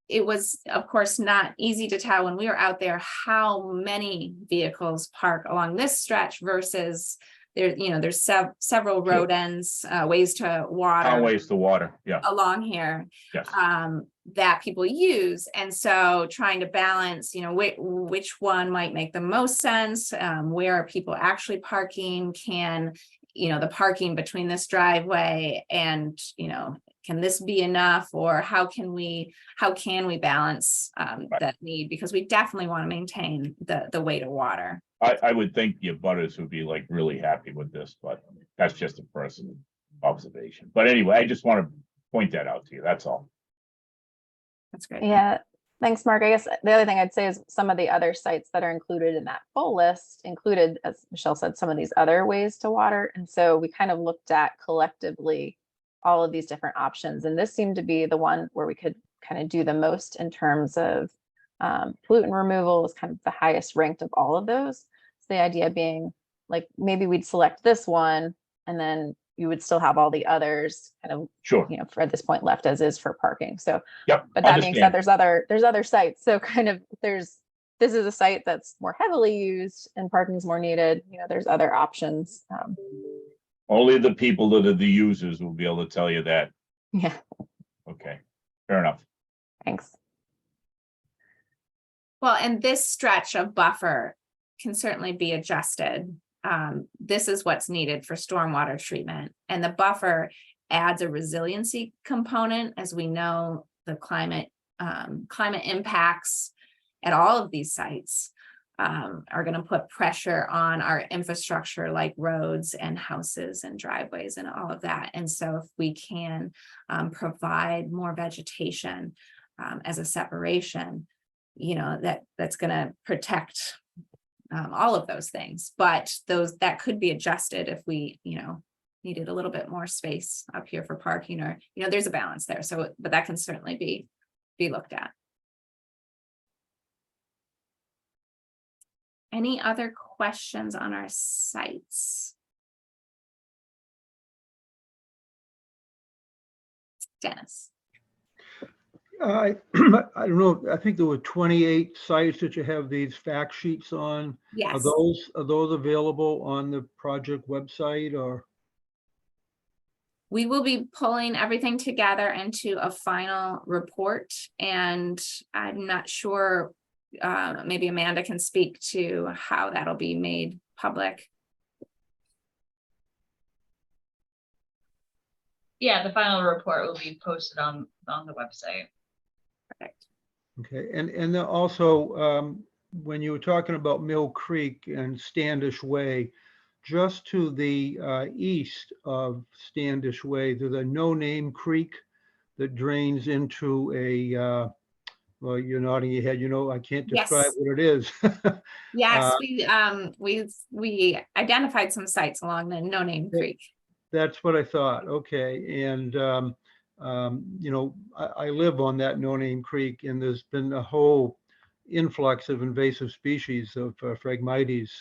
Speaker 3: It was, of course, not easy to tell when we were out there how many vehicles park along this stretch versus there's several road ends, ways to water.
Speaker 6: Ways to water, yeah.
Speaker 3: Along here.
Speaker 6: Yes.
Speaker 3: That people use. And so trying to balance, which one might make the most sense, where are people actually parking, can, the parking between this driveway and, can this be enough, or how can we balance that need? Because we definitely want to maintain the way to water.
Speaker 6: I would think the abutters would be like really happy with this, but that's just a personal observation. But anyway, I just want to point that out to you. That's all.
Speaker 3: That's great.
Speaker 1: Yeah, thanks, Mark. I guess the other thing I'd say is some of the other sites that are included in that full list included, as Michelle said, some of these other ways to water. And so we kind of looked at collectively all of these different options. And this seemed to be the one where we could kind of do the most in terms of pollutant removal was kind of the highest ranked of all of those. So the idea being like, maybe we'd select this one and then you would still have all the others kind of,
Speaker 6: sure,
Speaker 1: for at this point left as is for parking. So,
Speaker 6: yep.
Speaker 1: But that being said, there's other sites. So kind of this is a site that's more heavily used and parking is more needed. There's other options.
Speaker 6: Only the people that are the users will be able to tell you that.
Speaker 1: Yeah.
Speaker 6: Okay, fair enough.
Speaker 1: Thanks.
Speaker 3: Well, and this stretch of buffer can certainly be adjusted. This is what's needed for stormwater treatment, and the buffer adds a resiliency component. As we know, the climate impacts at all of these sites are going to put pressure on our infrastructure like roads and houses and driveways and all of that. And so if we can provide more vegetation as a separation, that's going to protect all of those things. But that could be adjusted if we, needed a little bit more space up here for parking, or, there's a balance there. So, but that can certainly be looked at. Any other questions on our sites? Dennis.
Speaker 5: I don't know. I think there were 28 sites that you have these fact sheets on.
Speaker 3: Yes.
Speaker 5: Are those available on the project website, or?
Speaker 3: We will be pulling everything together into a final report, and I'm not sure, maybe Amanda can speak to how that'll be made public.
Speaker 2: Yeah, the final report will be posted on the website.
Speaker 3: Perfect.
Speaker 5: Okay, and then also when you were talking about Mill Creek and Standish Way, just to the east of Standish Way, there's a no-name creek that drains into a, well, you're nodding your head, I can't describe what it is.
Speaker 3: Yes, we identified some sites along the no-name creek.
Speaker 5: That's what I thought. Okay, and I live on that no-name creek, and there's been a whole influx of invasive species of Phragmites.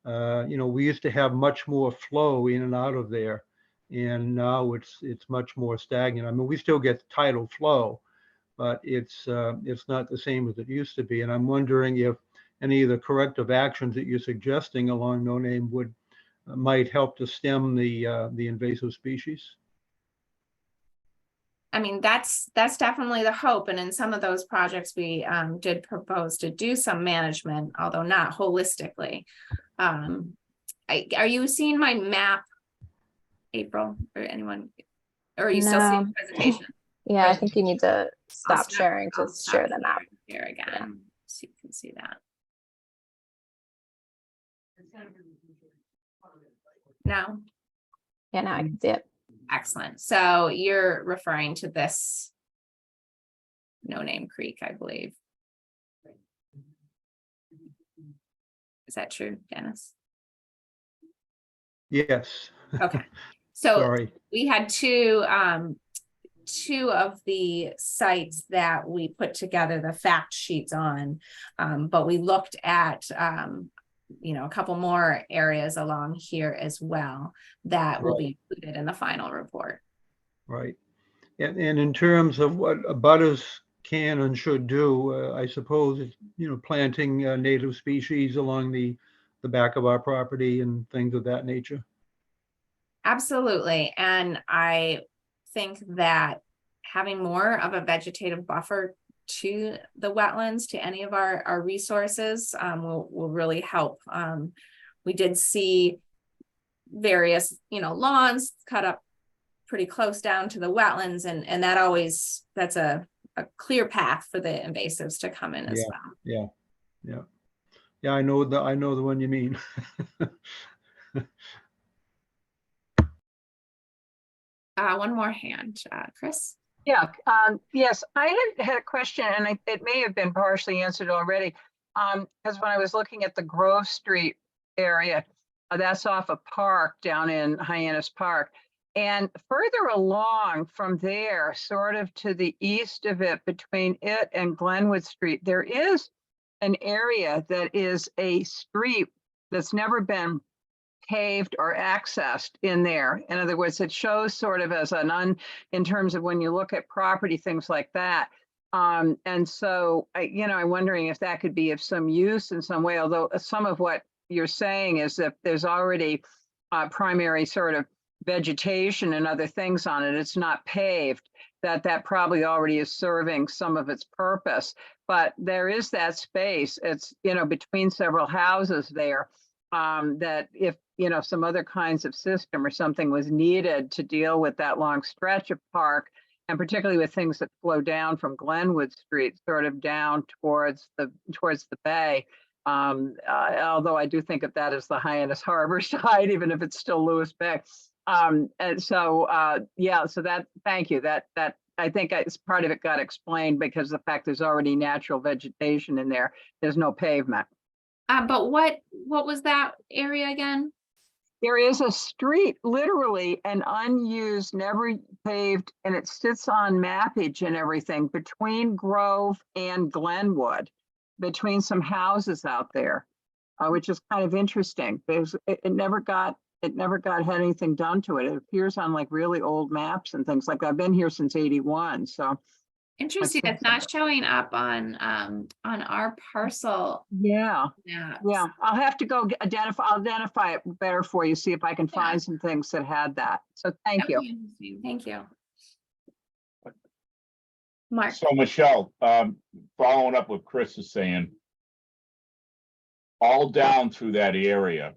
Speaker 5: We used to have much more flow in and out of there, and now it's much more stagnant. I mean, we still get tidal flow, but it's not the same as it used to be. And I'm wondering if any of the corrective actions that you're suggesting along no-name might help to stem the invasive species.
Speaker 3: I mean, that's definitely the hope. And in some of those projects, we did propose to do some management, although not holistically. Are you seeing my map, April, or anyone? Or are you still seeing the presentation?
Speaker 1: Yeah, I think you need to stop sharing to share the map.
Speaker 3: Here again, so you can see that. No,
Speaker 1: Yeah, now I can see it.
Speaker 3: excellent. So you're referring to this No Name Creek, I believe. Is that true, Dennis?
Speaker 5: Yes.
Speaker 3: Okay. So
Speaker 5: Sorry.
Speaker 3: we had two of the sites that we put together the fact sheets on, but we looked at a couple more areas along here as well that will be included in the final report.
Speaker 5: Right. And in terms of what abutters can and should do, I suppose it's, planting native species along the back of our property and things of that nature.
Speaker 3: Absolutely. And I think that having more of a vegetative buffer to the wetlands, to any of our resources, will really help. We did see various, lawns cut up pretty close down to the wetlands, and that's a clear path for the invasives to come in as well.
Speaker 5: Yeah. I know the one you mean.
Speaker 3: One more hand, Chris.
Speaker 7: Yeah, yes, I had a question, and it may have been partially answered already. Because when I was looking at the Grove Street area, that's off a park down in Hyannis Park. And further along from there, sort of to the east of it, between it and Glenwood Street, there is an area that is a street that's never been paved or accessed in there. In other words, it shows sort of as in terms of when you look at property, things like that. And so, I'm wondering if that could be of some use in some way, although some of what you're saying is that there's already primary sort of vegetation and other things on it. It's not paved, that probably already is serving some of its purpose. But there is that space. It's, between several houses there, that if, some other kinds of system or something was needed to deal with that long stretch of park, and particularly with things that flow down from Glenwood Street, sort of down towards the bay. Although I do think of that as the Hyannis Harbor side, even if it's still Lewis Bay. And so, so that, thank you, that I think it's part of it got explained because the fact there's already natural vegetation in there. There's no pavement.
Speaker 3: But what was that area again?
Speaker 7: There is a street, literally an unused, never paved, and it sits on mappage and everything between Grove and Glenwood, between some houses out there, which is kind of interesting because it never had anything done to it. It appears on like really old maps and things like that. I've been here since '81, so.
Speaker 3: Interesting. It's not showing up on our parcel.
Speaker 7: Yeah.
Speaker 3: Maps.
Speaker 7: Yeah. I'll have to go I'll identify it better for you, see if I can find some things that had that. So thank you.
Speaker 3: Interesting. Thank you. Mark.
Speaker 6: So Michelle, following up what Chris is saying, all down through that area,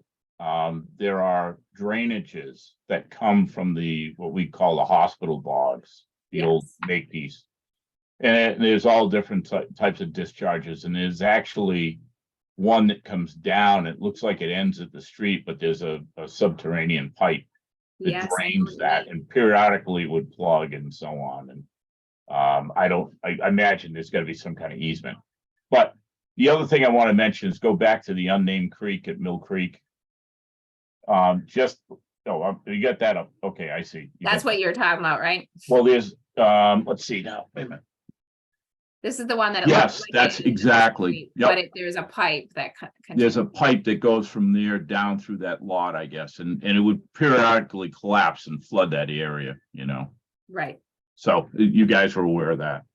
Speaker 6: there are drainages that come from what we call the hospital bogs, the old Makepeace. And there's all different types of discharges, and there's actually one that comes down. It looks like it ends at the street, but there's a subterranean pipe that drains that, and periodically would plug and so on. And I imagine there's got to be some kind of easement. But the other thing I want to mention is go back to the unnamed creek at Mill Creek. You got that up. Okay, I see.
Speaker 3: That's what you're talking about, right?
Speaker 6: Well, there's let's see now. Wait a minute.
Speaker 3: This is the one that.
Speaker 6: Yes, that's exactly.
Speaker 3: But there's a pipe that.
Speaker 6: There's a pipe that goes from there down through that lot, I guess, and it would periodically collapse and flood that area,
Speaker 3: Right.
Speaker 6: So you guys were aware of that.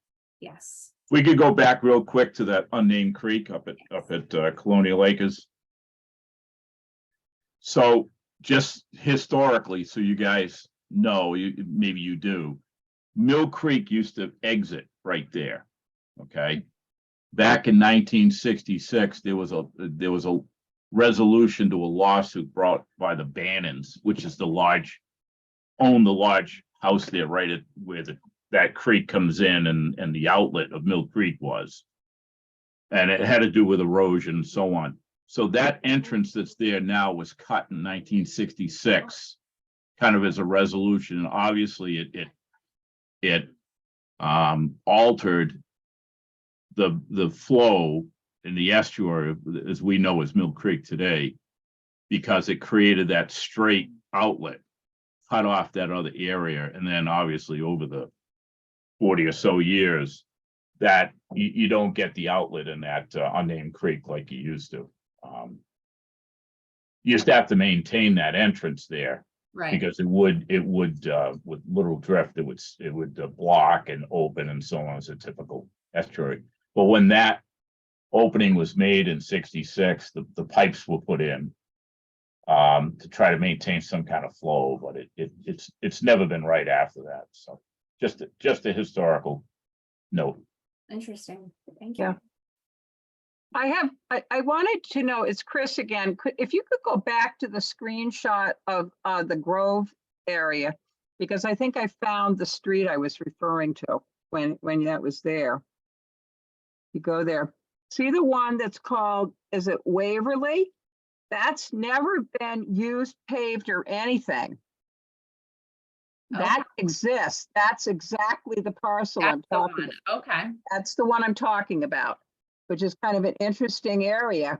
Speaker 3: Yes.
Speaker 6: We could go back real quick to that unnamed creek up at Colonial Acres. So just historically, so you guys know, maybe you do, Mill Creek used to exit right there. Okay. Back in 1966, there was a resolution to a lawsuit brought by the Bannons, which is the large house there right at where that creek comes in and the outlet of Mill Creek was. And it had to do with erosion and so on. So that entrance that's there now was cut in 1966, kind of as a resolution. And obviously it altered the flow in the estuary, as we know as Mill Creek today, because it created that straight outlet, cut off that other area. And then obviously over the 40 or so years, that you don't get the outlet in that unnamed creek like you used to. You just have to maintain that entrance there,
Speaker 3: Right.
Speaker 6: because it would with little drift, it would block and open and so on as a typical estuary. But when that opening was made in 66, the pipes were put in to try to maintain some kind of flow, but it's never been right after that. So just a historical note.
Speaker 3: Interesting. Thank you.
Speaker 7: Yeah. I wanted to know, it's Chris again, if you could go back to the screenshot of the Grove area, because I think I found the street I was referring to when that was there. You go there, see the one that's called, is it Waverly? That's never been used, paved, or anything. That exists. That's exactly the parcel I'm
Speaker 3: That's the
Speaker 7: talking
Speaker 3: one.
Speaker 7: about.
Speaker 3: Okay.
Speaker 7: That's the one I'm talking about, which is kind of an interesting area.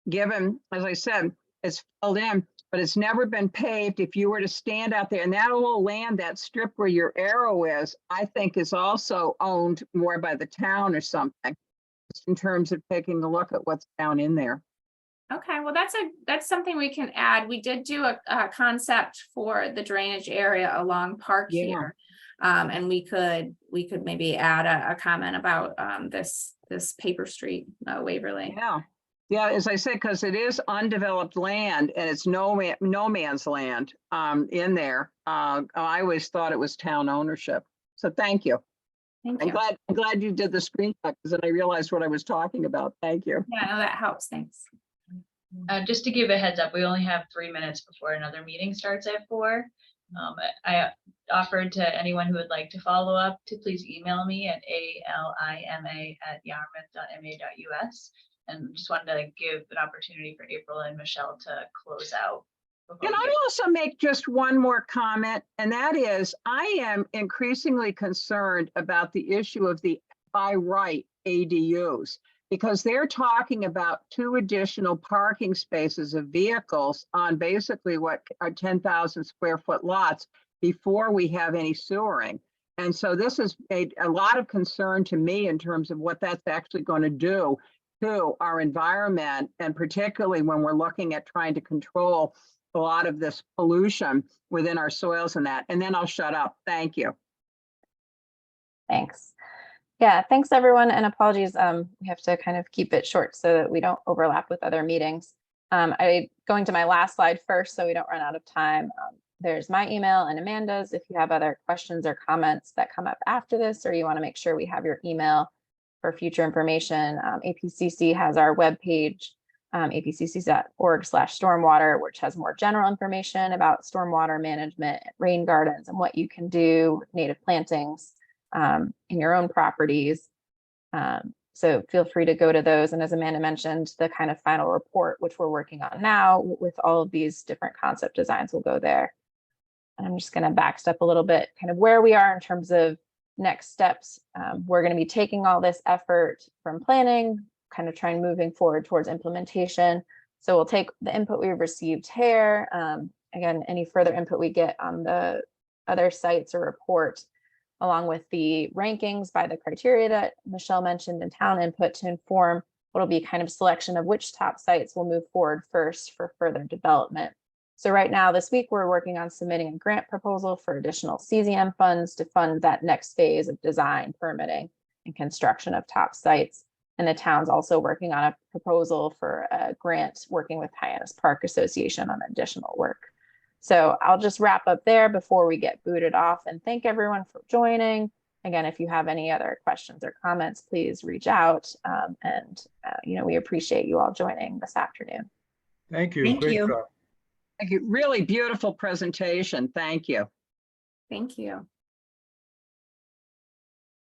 Speaker 7: Given, as I said, it's filled in, but it's never been paved. If you were to stand out there, and that little land, that strip where your arrow is, I think is also owned more by the town or something, just in terms of taking a look at what's down in there.
Speaker 3: Okay, well, that's something we can add. We did do a concept for the drainage area along Park
Speaker 7: Yeah.
Speaker 3: here. And we could maybe add a comment about this paper street, Waverly.
Speaker 7: Yeah. Yeah, as I said, because it is undeveloped land and it's no man's land in there. I always thought it was town ownership. So thank you.
Speaker 3: Thank
Speaker 7: I'm
Speaker 3: you.
Speaker 7: glad you did the screenshot, because then I realized what I was talking about. Thank you.
Speaker 3: Yeah, no, that helps. Thanks.
Speaker 2: Just to give a heads up, we only have 3 minutes before another meeting starts at 4. I offered to anyone who would like to follow up to please email me at alima@yarmouth.ma.us. And just wanted to give an opportunity for April and Michelle to close out.
Speaker 7: Can I also make just one more comment? And that is, I am increasingly concerned about the issue of the by right ADUs, because they're talking about 2 additional parking spaces of vehicles on basically what are 10,000 square foot lots before we have any sewering. And so this has made a lot of concern to me in terms of what that's actually going to do to our environment, and particularly when we're looking at trying to control a lot of this pollution within our soils and that. And then I'll shut up. Thank you.
Speaker 1: Thanks. Yeah, thanks everyone, and apologies. We have to kind of keep it short so that we don't overlap with other meetings. Going to my last slide first so we don't run out of time. There's my email and Amanda's if you have other questions or comments that come up after this, or you want to make sure we have your email for future information. APCC has our webpage, apcc.org/stormwater, which has more general information about stormwater management, rain gardens, and what you can do, native plantings in your own properties. So feel free to go to those. And as Amanda mentioned, the kind of final report, which we're working on now with all of these different concept designs, will go there. And I'm just going to backstep a little bit, kind of where we are in terms of next steps. We're going to be taking all this effort from planning, kind of trying moving forward towards implementation. So we'll take the input we've received here. Again, any further input we get on the other sites or report, along with the rankings by the criteria that Michelle mentioned, and town input to inform what'll be kind of selection of which top sites will move forward first for further development. So right now, this week, we're working on submitting a grant proposal for additional CZM funds to fund that next phase of design, permitting, and construction of top sites. And the town's also working on a proposal for a grant working with Hyannis Park Association on additional work. So I'll just wrap up there before we get booted off, and thank everyone for joining. Again, if you have any other questions or comments, please reach out. We appreciate you all joining this afternoon.
Speaker 5: Thank you.
Speaker 3: Thank
Speaker 5: Great
Speaker 3: you.
Speaker 5: job.
Speaker 7: Thank you. Really beautiful presentation. Thank you.
Speaker 3: Thank you.